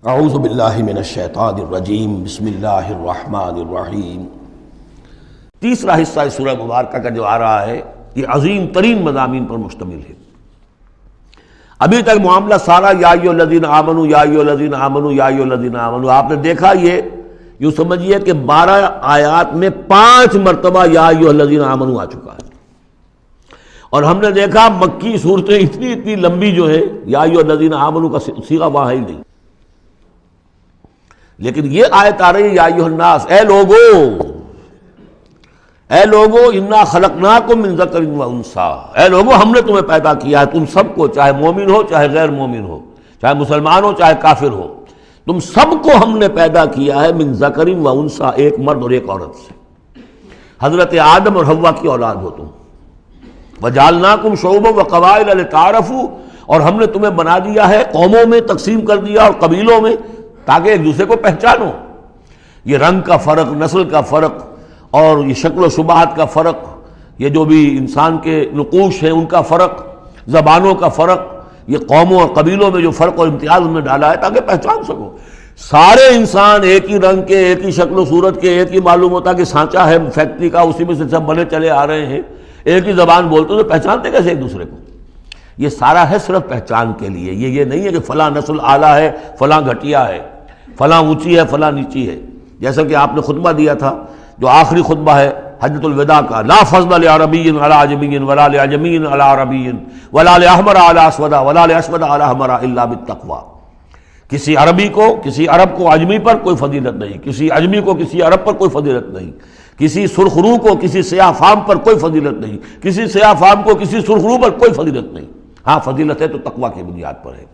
اعوذ باللہ من الشیطان الرجیم بسم اللہ الرحمن الرحیم۔ تیسرا حصہ اس سورہ مبارکہ کا جو آ رہا ہے یہ عظیم ترین مضامین پر مشتمل ہے۔ ابھی تک معاملہ سارا یا ایھا الذین آمنوا یا ایھا الذین آمنوا یا ایھا الذین آمنوا، آپ نے دیکھا یہ یوں سمجھیے کہ 12 آیات میں 5 مرتبہ یا ایھا الذین آمنوا آ چکا ہے، اور ہم نے دیکھا مکی صورتیں اتنی لمبی جو ہے یا ایھا الذین آمنوا کا صیغہ وہاں ہے ہی نہیں، لیکن یہ آیت آ رہی ہے یا ایھا الناس، اے لوگو انا خلقناکم من ذکر و انثی، اے لوگو ہم نے تمہیں پیدا کیا ہے، تم سب کو، چاہے مومن ہو چاہے غیر مومن ہو، چاہے مسلمان ہو چاہے کافر ہو، تم سب کو ہم نے پیدا کیا ہے من ذکر و انثی، ایک مرد اور ایک عورت سے۔ حضرت آدم اور حوا کی اولاد ہو تم۔ وجعلناکم شعوبا وقبائل لتعارفوا، اور ہم نے تمہیں بنا دیا ہے، قوموں میں تقسیم کر دیا اور قبیلوں میں، تاکہ ایک دوسرے کو پہچانو۔ یہ رنگ کا فرق، نسل کا فرق اور یہ شکل و شباہت کا فرق، یہ جو بھی انسان کے نقوش ہیں ان کا فرق، زبانوں کا فرق، یہ قوموں اور قبیلوں میں جو فرق اور امتیاز ہم نے ڈالا ہے تاکہ پہچان سکو۔ سارے انسان ایک ہی رنگ کے، ایک ہی شکل و صورت کے، ایک ہی معلوم ہوتا کہ سانچہ ہے فیکٹری کا، اسی میں سے سب بنے چلے آ رہے ہیں، ایک ہی زبان بولتے تو پہچانتے کیسے ایک دوسرے کو؟ یہ سارا ہے صرف پہچان کے لیے، یہ نہیں ہے کہ فلاں نسل اعلیٰ ہے فلاں گھٹیا ہے، فلاں اونچی ہے فلاں نیچی ہے۔ جیسا کہ آپ نے خطبہ دیا تھا جو آخری خطبہ ہے حجۃ الوداع کا، لا فضل لعربی علی عجمی ولا لعجمی علی عربی ولا لاحمر علی اسود ولا لاسود علی احمر الا بالتقوی۔ کسی عربی کو، کسی عرب کو عجمی پر کوئی فضیلت نہیں، کسی عجمی کو کسی عرب پر کوئی فضیلت نہیں، کسی سرخ رو کو کسی سیاہ فام پر کوئی فضیلت نہیں، کسی سیاہ فام کو کسی سرخ رو پر کوئی فضیلت نہیں۔ ہاں فضیلت ہے تو تقوی کی بنیاد پر ہے۔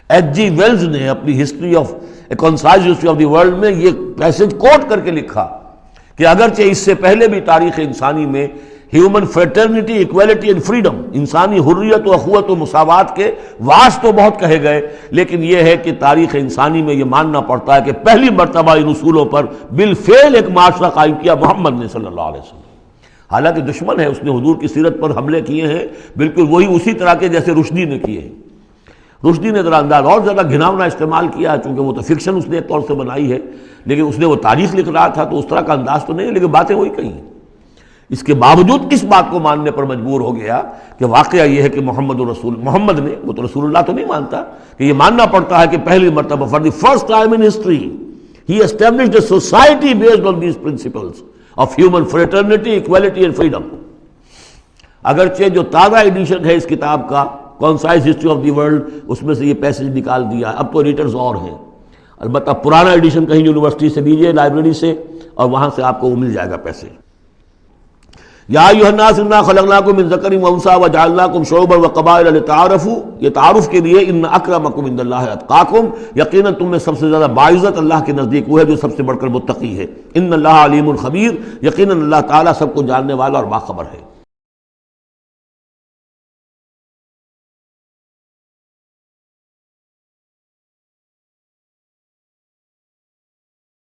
ایچ جی ویلز نے اپنی history of a concise history of the world میں یہ پیسج کوٹ کر کے لکھا کہ اگرچہ اس سے پہلے بھی تاریخ انسانی میں human fraternity, equality and freedom, انسانی حریت و اخوت و مساوات کے واعظ تو بہت کہے گئے، لیکن یہ ہے کہ تاریخ انسانی میں یہ ماننا پڑتا ہے کہ پہلی مرتبہ ان اصولوں پر بالفعل ایک معاشرہ قائم کیا محمد نے صلی اللہ علیہ وسلم۔ حالانکہ دشمن ہے، اس نے حضور کی سیرت پر حملے کیے ہیں بالکل وہی اسی طرح کے جیسے رشدی نے کیے ہیں۔ رشدی نے ذرا انداز اور زیادہ گھناؤنا استعمال کیا، چونکہ وہ تو فکشن اس نے ایک طور سے بنائی ہے، لیکن اس نے وہ تاریخ لکھ رہا تھا تو اس طرح کا انداز تو نہیں ہے، لیکن باتیں وہی کہی ہیں۔ اس کے باوجود اس بات کو ماننے پر مجبور ہو گیا کہ واقعہ یہ ہے کہ محمد نے، وہ تو رسول اللہ تو نہیں مانتا، کہ یہ ماننا پڑتا ہے کہ پہلی مرتبہ for the first time in history ہی established a society based on these principles of human fraternity, equality and freedom. اگرچہ جو تازہ ایڈیشن ہے اس کتاب کا concise history of the world, اس میں سے یہ پیسج نکال دیا ہے، اب تو ایڈیٹرز اور ہیں، البتہ پرانا ایڈیشن کہیں یونیورسٹی سے لیجیے، لائبریری سے، اور وہاں سے آپ کو وہ مل جائے گا پیسج۔ یا ایھا الناس انا خلقناکم من ذکر و انثی وجعلناکم شعوبا وقبائل لتعارفوا، یہ تعارف کے لیے، ان اکرمکم عند اللہ اتقاکم، یقیناً تم میں سب سے زیادہ باعزت اللہ کے نزدیک وہ ہے جو سب سے بڑھ کر متقی ہے۔ ان اللہ علیم خبیر، یقیناً اللہ تعالیٰ سب کو جاننے والا اور باخبر ہے۔